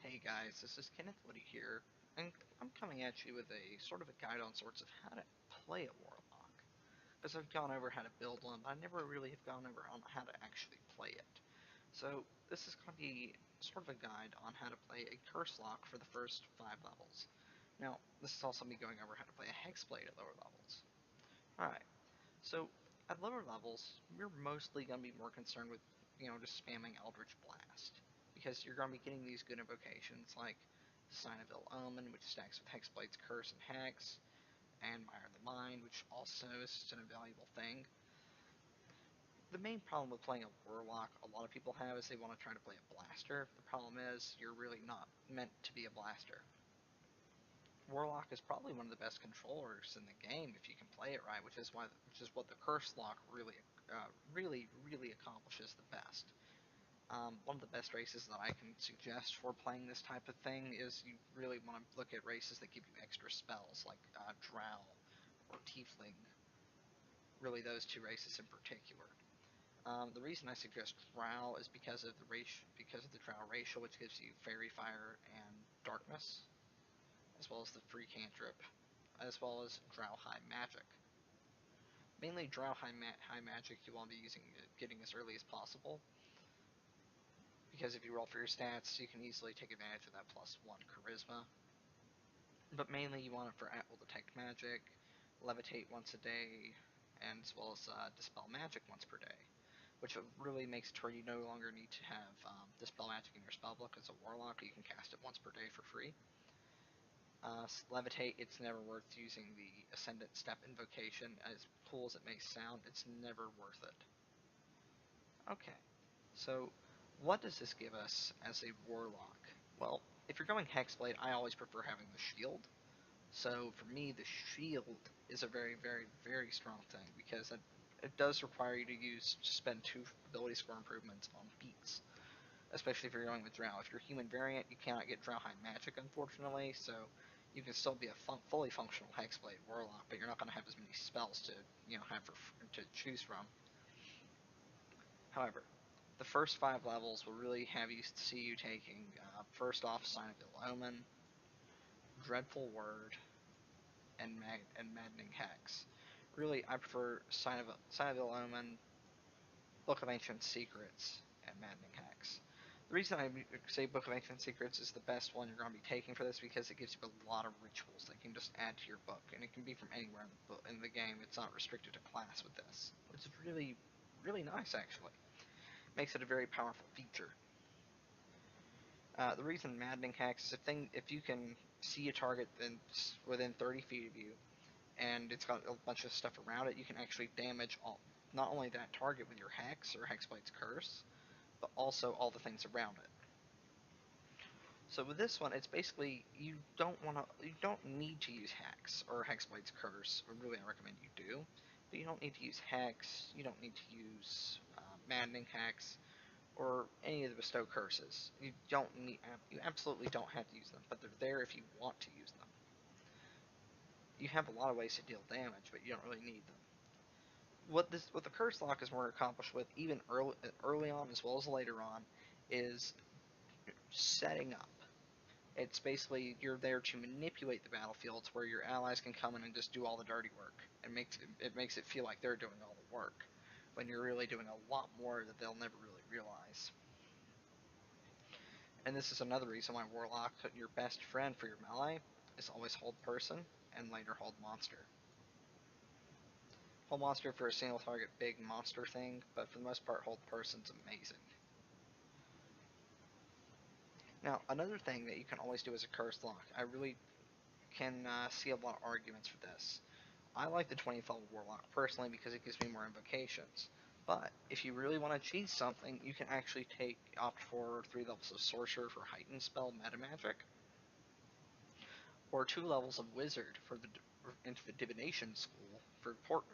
Hey guys, this is Kenneth Woody here, and I'm coming at you with a sort of a guide on sorts of how to play a Warlock. Because I've gone over how to build one, but I never really have gone over on how to actually play it. So this is going to be sort of a guide on how to play a Curse Lock for the first 5 levels. Now, this is also me going over how to play a Hexblade at lower levels. Alright, so at lower levels, you're mostly going to be more concerned with, just spamming Eldritch Blast. Because you're going to be getting these good invocations like Sign of Ill Omen, which stacks with Hexblade's Curse and Hex, and Mire of the Mind, which also is just an invaluable thing. The main problem with playing a Warlock a lot of people have is they want to try to play a Blaster. The problem is you're really not meant to be a Blaster. Warlock is probably one of the best controllers in the game if you can play it right, which is what the Curse Lock really accomplishes the best. One of the best races that I can suggest for playing this type of thing is you really want to look at races that give you extra spells, like Drow or Tiefling. Really, those two races in particular. The reason I suggest Drow is because of the Drow racial, which gives you Fairy Fire and Darkness, as well as the free cantrip, as well as Drow High Magic. Mainly Drow High Magic you want to be getting as early as possible, because if you roll for your stats, you can easily take advantage of that +1 charisma. But mainly you want it for at-will detect magic, levitate once a day, and as well as dispel magic once per day, which really makes it to where you no longer need to have dispel magic in your spellbook as a warlock. You can cast it once per day for free. Levitate, it's never worth using the Ascendant Step invocation. As cool as it may sound, it's never worth it. Okay, so what does this give us as a Warlock? Well, if you're going Hexblade, I always prefer having the shield. So for me, the shield is a very strong thing, because it does require you to spend 2 ability score improvements on beats, especially if you're going with Drow. If you're human variant, you cannot get Drow High Magic, unfortunately, so you can still be a fully functional Hexblade Warlock, but you're not going to have as many spells to have to choose from. However, the first 5 levels will really have you see you taking, first off, Sign of Ill Omen, Dreadful Word, and Maddening Hex. Really, I prefer Sign of Ill Omen, Book of Ancient Secrets, and Maddening Hex. The reason I say Book of Ancient Secrets is the best one you're going to be taking for this, because it gives you a lot of rituals that you can just add to your book, and it can be from anywhere in the game. It's not restricted to class with this, which is really nice, actually. Makes it a very powerful feature. The reason Maddening Hex is if you can see a target within 30 feet of you, and it's got a bunch of stuff around it, you can actually damage not only that target with your Hex or Hexblade's Curse, but also all the things around it. So with this one, it's basically you don't need to use Hex or Hexblade's Curse, or really I recommend you do, but you don't need to use Hex, you don't need to use Maddening Hex, or any of the bestow curses. You absolutely don't have to use them, but they're there if you want to use them. You have a lot of ways to deal damage, but you don't really need them. What the Curse Lock is more accomplished with, even early on as well as later on, is setting up. It's basically you're there to manipulate the battlefields where your allies can come in and just do all the dirty work, and it makes it feel like they're doing all the work, when you're really doing a lot more that they'll never really realize. And this is another reason why Warlock, your best friend for your melee, is always hold person, and later hold monster. Hold monster for a single target big monster thing, but for the most part, hold person's amazing. Now, another thing that you can always do as a Cursed Lock, I really can see a lot of arguments for this. I like the 20th level Warlock personally because it gives me more invocations. But if you really want to cheese something, you can actually opt for 3 levels of Sorcerer for heightened spell meta magic, or 2 levels of Wizard into the Divination School for Portent.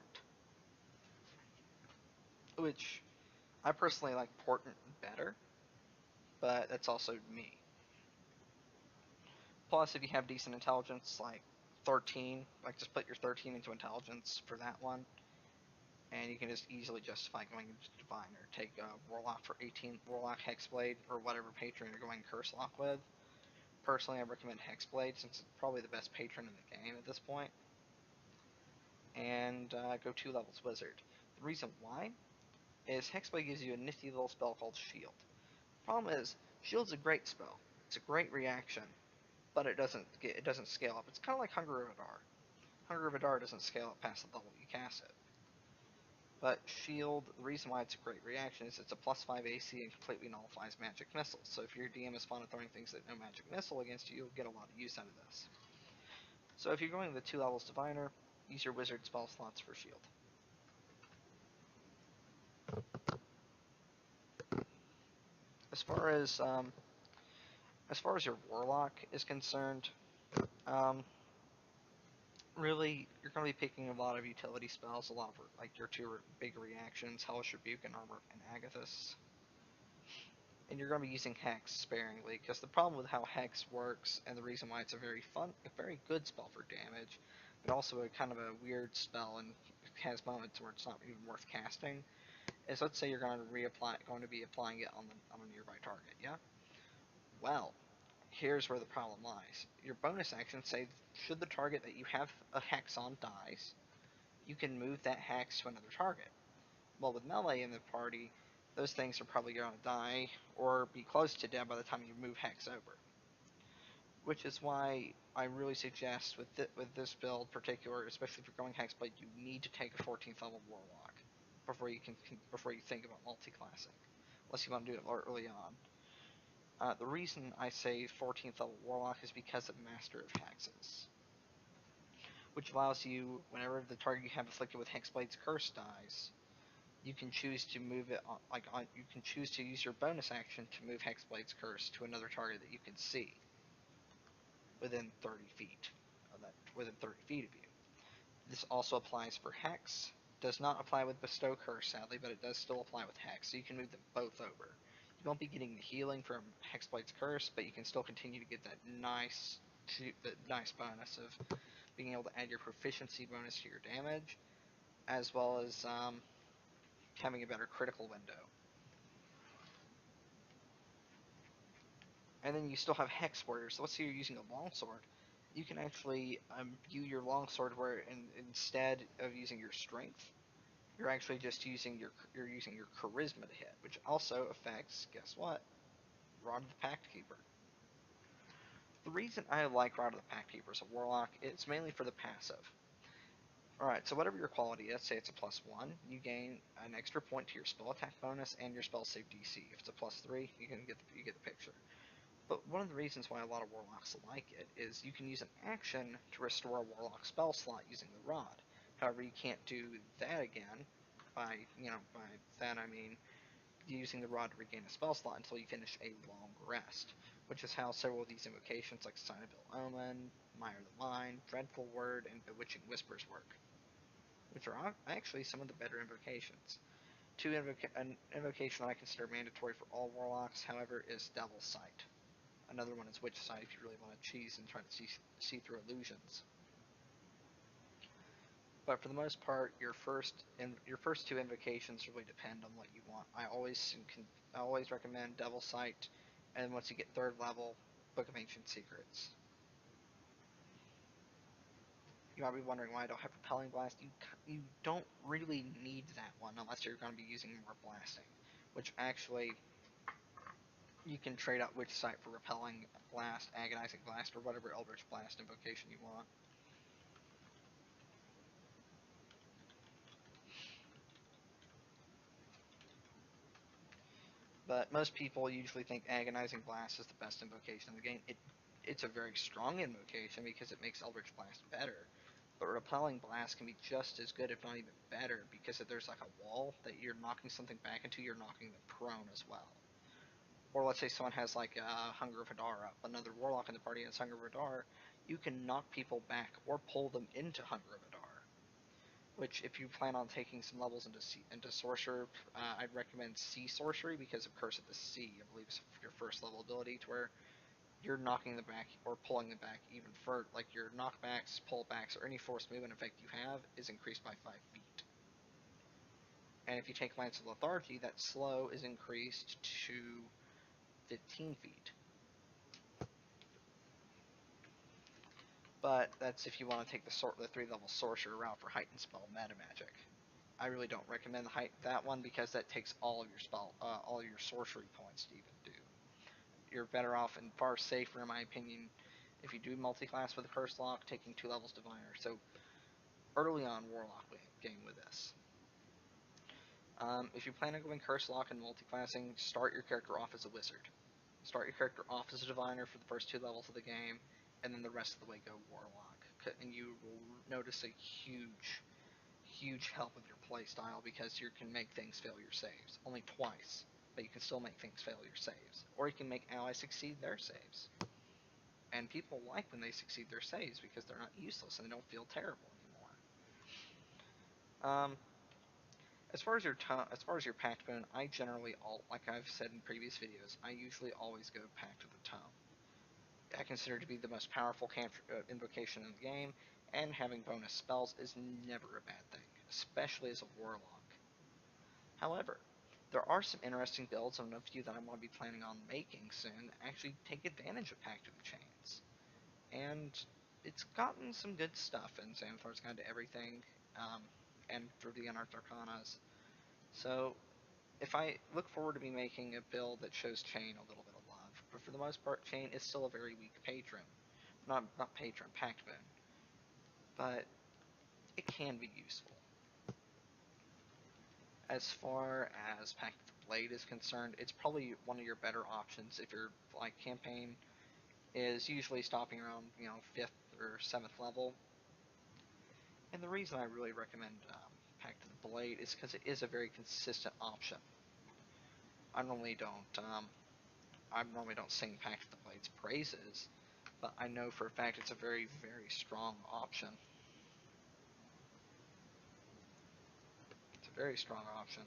Which, I personally like Portent better, but that's also me. Plus, if you have decent intelligence, like 13, just put your 13 into intelligence for that one, and you can just easily justify going into Divine, or take Warlock for 18, Warlock Hexblade, or whatever Patron you're going Curse Lock with. personally, I recommend Hexblade since it's probably the best patron in the game at this point. And go 2 levels Wizard. The reason why is Hexblade gives you a nifty little spell called Shield. Problem is, Shield's a great spell. It's a great reaction, but it doesn't scale up. It's kind of like Hunger of Adar. Hunger of Adar doesn't scale up past the level you cast it. But Shield, the reason why it's a great reaction is it's a +5 AC and completely nullifies magic missiles. So if your DM is fond of throwing things that no magic missile against you, you'll get a lot of use out of this. So if you're going the 2 levels Diviner, use your Wizard spell slots for Shield. As far as your Warlock is concerned, really, you're going to be picking a lot of utility spells, a lot of like your 2 big reactions, Hellish Rebuke and Armor and Agathis. And you're going to be using Hex sparingly, because the problem with how Hex works, and the reason why it's a very good spell for damage, but also a kind of a weird spell and has moments where it's not even worth casting, is let's say you're going to be applying it on a nearby target, yeah? Well, here's where the problem lies. Your bonus action says, should the target that you have a Hex on dies, you can move that Hex to another target. Well, with melee in the party, those things are probably going to die, or be close to dead by the time you move Hex over. Which is why I really suggest, with this build in particular, especially if you're going Hexblade, you need to take a 14th level Warlock before you think about multi-classing, unless you want to do it early on. The reason I say 14th level Warlock is because of Master of Hexes, which allows you, whenever the target you have afflicted with Hexblade's curse dies, you can choose to move it you can choose to use your bonus action to move Hexblade's curse to another target that you can see within 30 feet of you. This also applies for Hex. Does not apply with Bestow Curse, sadly, but it does still apply with Hex, so you can move them both over. You won't be getting the healing from Hexblade's Curse, but you can still continue to get that nice bonus of being able to add your proficiency bonus to your damage, as well as having a better critical window. And then you still have Hex Warriors. So let's say you're using a longsword. You can actually view your longsword where instead of using your strength, you're actually just using your charisma to hit, which also affects, guess what? Rod of the Pact Keeper. The reason I like Rod of the Pact Keeper as a Warlock, it's mainly for the passive. Alright, so whatever your quality is, say it's a +1, you gain an extra point to your spell attack bonus and your spell save DC. If it's a +3, you get the picture. But one of the reasons why a lot of Warlocks like it is you can use an action to restore a Warlock spell slot using the Rod. However, you can't do that again by that I mean using the Rod to regain a spell slot until you finish a long rest, which is how several of these invocations like Sign of Ill Omen, Mire the Mind, Dreadful Word, and Bewitching Whispers work, which are actually some of the better invocations. An invocation that I consider mandatory for all Warlocks, however, is Devil's Sight. Another one is Witch Sight if you really want to cheese and try to see through illusions. But for the most part, your first 2 invocations really depend on what you want. I always recommend Devil's Sight, and once you get 3rd level, Book of Ancient Secrets. You might be wondering why I don't have Repelling Blast. You don't really need that one unless you're going to be using more blasting, which actually you can trade out Witch Sight for Repelling Blast, Agonizing Blast, or whatever Eldritch Blast invocation you want. But most people usually think Agonizing Blast is the best invocation in the game. It's a very strong invocation because it makes Eldritch Blast better. But Repelling Blast can be just as good, if not even better, because if there's like a wall that you're knocking something back into, you're knocking them prone as well. Or let's say someone has like Hunger of Hadar up, another Warlock in the party has Hunger of Hadar, you can knock people back or pull them into Hunger of Hadar. Which, if you plan on taking some levels into Sorcerer, I'd recommend Sea Sorcery because of Curse of the Sea. I believe it's your 1st level ability, to where you're knocking them back or pulling them back even further. Like your knockbacks, pullbacks, or any force movement effect you have is increased by 5 feet. And if you take Lance of Lethargy, that slow is increased to 15 feet. but that's if you want to take the 3-level sorcerer route for heightened spell meta magic. I really don't recommend that one because that takes all of your all of your sorcery points to even do. You're better off and far safer, in my opinion, if you do multi-class with a Curse Lock, taking 2 levels Diviner. So early on Warlock game with this. If you plan on going Curse Lock and multi-classing, start your character off as a wizard. Start your character off as a diviner for the first 2 levels of the game, and then the rest of the way go Warlock. And you will notice a huge help with your playstyle because you can make things fail your saves. Only twice, but you can still make things fail your saves. Or you can make allies succeed their saves. And people like when they succeed their saves because they're not useless and they don't feel terrible anymore. As far as your Pact Boon, I generally like I've said in previous videos, I usually always go Pact of the Tome. I consider it to be the most powerful invocation in the game, and having bonus spells is never a bad thing, especially as a Warlock. However, there are some interesting builds on a few that I want to be planning on making soon that actually take advantage of Pact of the Chains. And it's gotten some good stuff in Xanathar's Guide to Everything, and through the Unearthed Arcanas. So, if I look forward to be making a build that shows Chain a little bit of love, but for the most part, Chain is still a very weak patron. Not patron, Pact Boon. But it can be useful. As far as Pact of the Blade is concerned, it's probably one of your better options if your campaign is usually stopping around 5th or 7th level. And the reason I really recommend Pact of the Blade is because it is a very consistent option. I normally don't sing Pact of the Blade's praises, but I know for a fact it's a very, very strong option. It's a very strong option.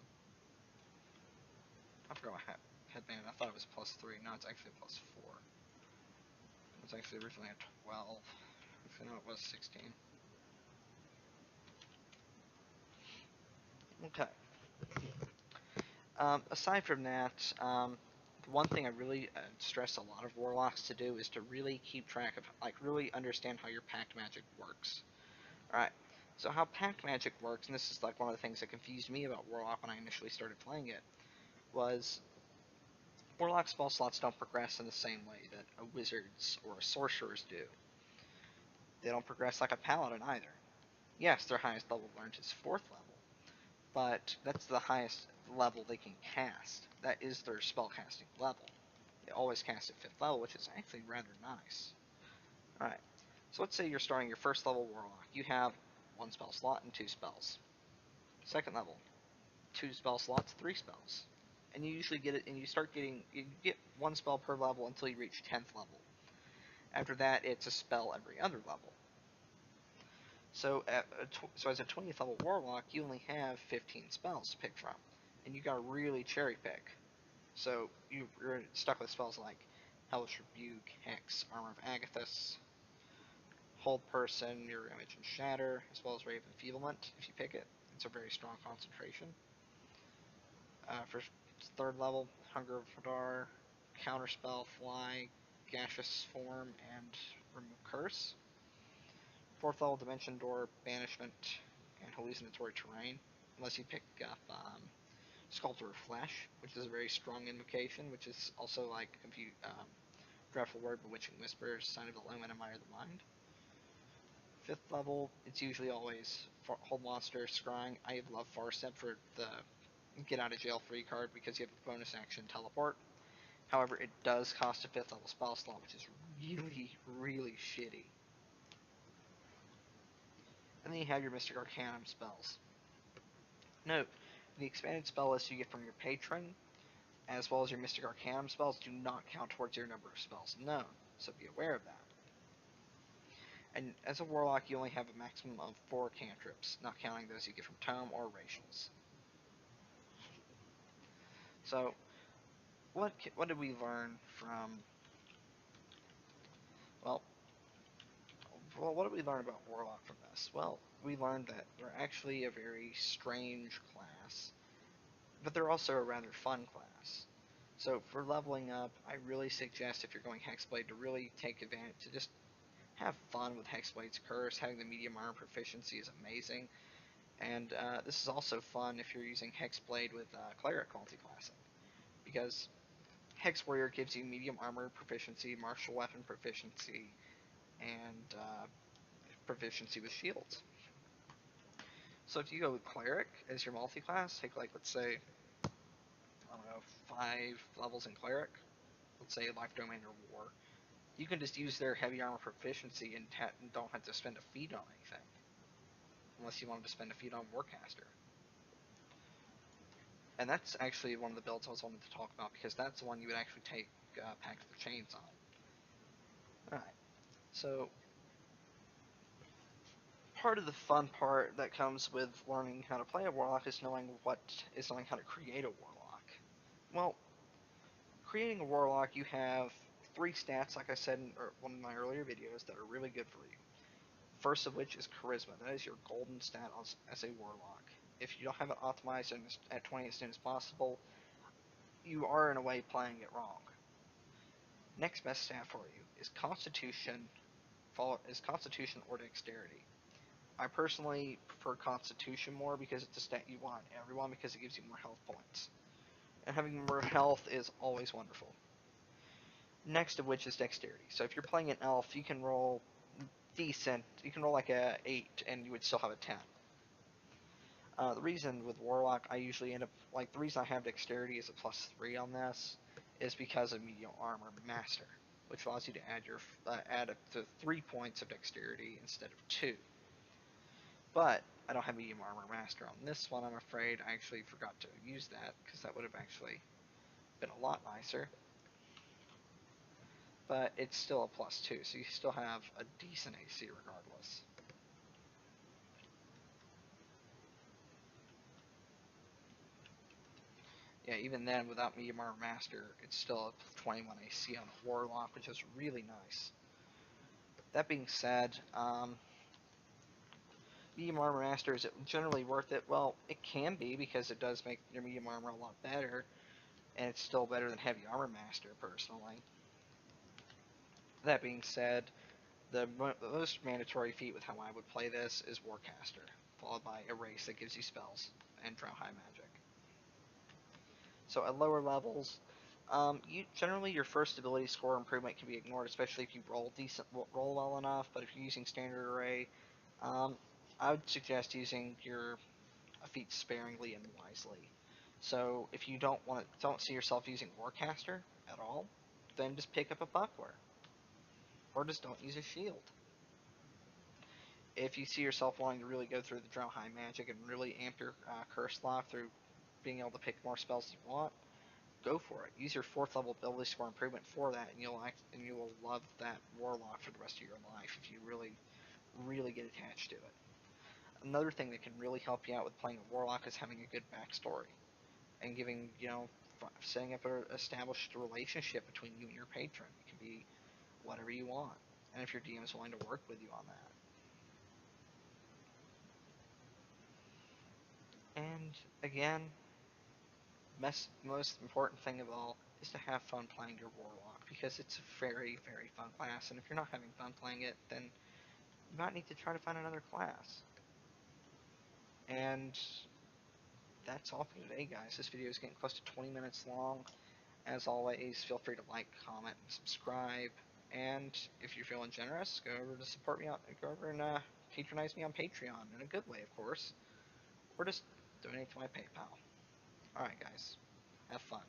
I forgot my headband. I thought it was +3. No, it's actually +4. It was actually originally a 12. Actually, no, it was 16. Okay. Aside from that, one thing I really stress a lot of Warlocks to do is to really keep track of, really understand how your Pact Magic works. Alright, so how Pact Magic works, and this is one of the things that confused me about Warlock when I initially started playing it, was Warlock spell slots don't progress in the same way that a Wizard's or a Sorcerer's do. They don't progress like a Paladin either. Yes, their highest level learned is 4th level, but that's the highest level they can cast. That is their spellcasting level. They always cast at 5th level, which is actually rather nice. Alright, so let's say you're starting your 1st level Warlock. You have 1 spell slot and 2 spells. 2nd level, 2 spell slots, 3 spells. And you usually get it, and you get 1 spell per level until you reach 10th level. After that, it's a spell every other level. So, as a 20th level Warlock, you only have 15 spells to pick from, and you gotta really cherry pick. So you're stuck with spells like Hellish Rebuke, Hex, Armor of Agathis, Hold Person, Mirror Image, and Shatter, as well as Ray of Enfeeblement if you pick it. It's a very strong concentration. For 3rd level, Hunger of Hadar, Counterspell, Fly, Gaseous Form, and Remove Curse. 4th level, Dimension Door, Banishment, and Hallucinatory Terrain, unless you pick up Sculptor of Flesh, which is a very strong invocation, which is also Dreadful Word, Bewitching Whispers, Sign of the Limb, and Admire the Mind. 5th level, it's usually always Hold Monster, Scrying. I love Farstep for the Get Out of Jail Free card because you have a bonus action Teleport. However, it does cost a 5th level spell slot, which is really, really shitty. And then you have your Mystic Arcanum spells. Note, the expanded spell list you get from your Patron, as well as your Mystic Arcanum spells, do not count towards your number of spells known, so be aware of that. And as a Warlock, you only have a maximum of 4 cantrips, not counting those you get from Tome or Racials. So, what did we learn from... Well, what did we learn about Warlock from this? Well, we learned that they're actually a very strange class, but they're also a rather fun class. So for leveling up, I really suggest if you're going Hexblade to really take advantage, to just have fun with Hexblade's Curse. Having the medium armor proficiency is amazing. And this is also fun if you're using Hexblade with Cleric multiclassing, because Hex Warrior gives you medium armor proficiency, martial weapon proficiency, and proficiency with shields. So if you go with Cleric as your multiclass, take like, let's say, I don't know, 5 levels in Cleric, let's say Life Domain or War, you can just use their heavy armor proficiency and don't have to spend a feat on anything, unless you wanted to spend a feat on Warcaster. And that's actually one of the builds I was wanting to talk about, because that's the one you would actually take Pact of Chains on. Alright, so part of the fun part that comes with learning how to play a Warlock is knowing how to create a Warlock. Well, creating a Warlock, you have 3 stats, like I said in one of my earlier videos, that are really good for you. First of which is Charisma. That is your golden stat as a Warlock. If you don't have it optimized at 20 as soon as possible, you are in a way playing it wrong. Next best stat for you is Constitution, or Dexterity. I personally prefer Constitution more because it's a stat you want in everyone, because it gives you more health points. And having more health is always wonderful. Next of which is Dexterity. So if you're playing an elf, you can roll decent. You can roll like a 8 and you would still have a 10. The reason with Warlock I usually end up, like, the reason I have Dexterity is a +3 on this is because of Medium Armor Master, which allows you to add up to 3 points of Dexterity instead of 2. But I don't have Medium Armor Master on this one, I'm afraid. I actually forgot to use that, because that would have actually been a lot nicer. But it's still a +2, so you still have a decent AC regardless. Yeah, even then, without Medium Armor Master, it's still a 21 AC on a Warlock, which is really nice. That being said, Medium Armor Master, is it generally worth it? Well, it can be, because it does make your Medium Armor a lot better, and it's still better than Heavy Armor Master, personally. That being said, the most mandatory feat with how I would play this is Warcaster, followed by Erase that gives you spells, and Drow High Magic. So at lower levels, generally your first ability score improvement can be ignored, especially if you roll well enough. But if you're using Standard Array, I would suggest using your feats sparingly and wisely. So if you don't see yourself using Warcaster at all, then just pick up a Buckler, or just don't use a shield. If you see yourself wanting to really go through the Drow High Magic and really amp your Curse Lock through being able to pick more spells you want, go for it. Use your 4th level ability score improvement for that, and you will love that Warlock for the rest of your life if you really get attached to it. Another thing that can really help you out with playing a Warlock is having a good backstory, and setting up an established relationship between you and your patron. It can be whatever you want, and if your DM is willing to work with you on that. And again, most important thing of all is to have fun playing your Warlock, because it's a very, very fun class, and if you're not having fun playing it, then you might need to try to find another class. And that's all for today, guys. This video is getting close to 20 minutes long. As always, feel free to like, comment, and subscribe. And if you're feeling generous, go over to support me go over and patronize me on Patreon, in a good way, of course, or just donate to my PayPal. Alright, guys. Have fun.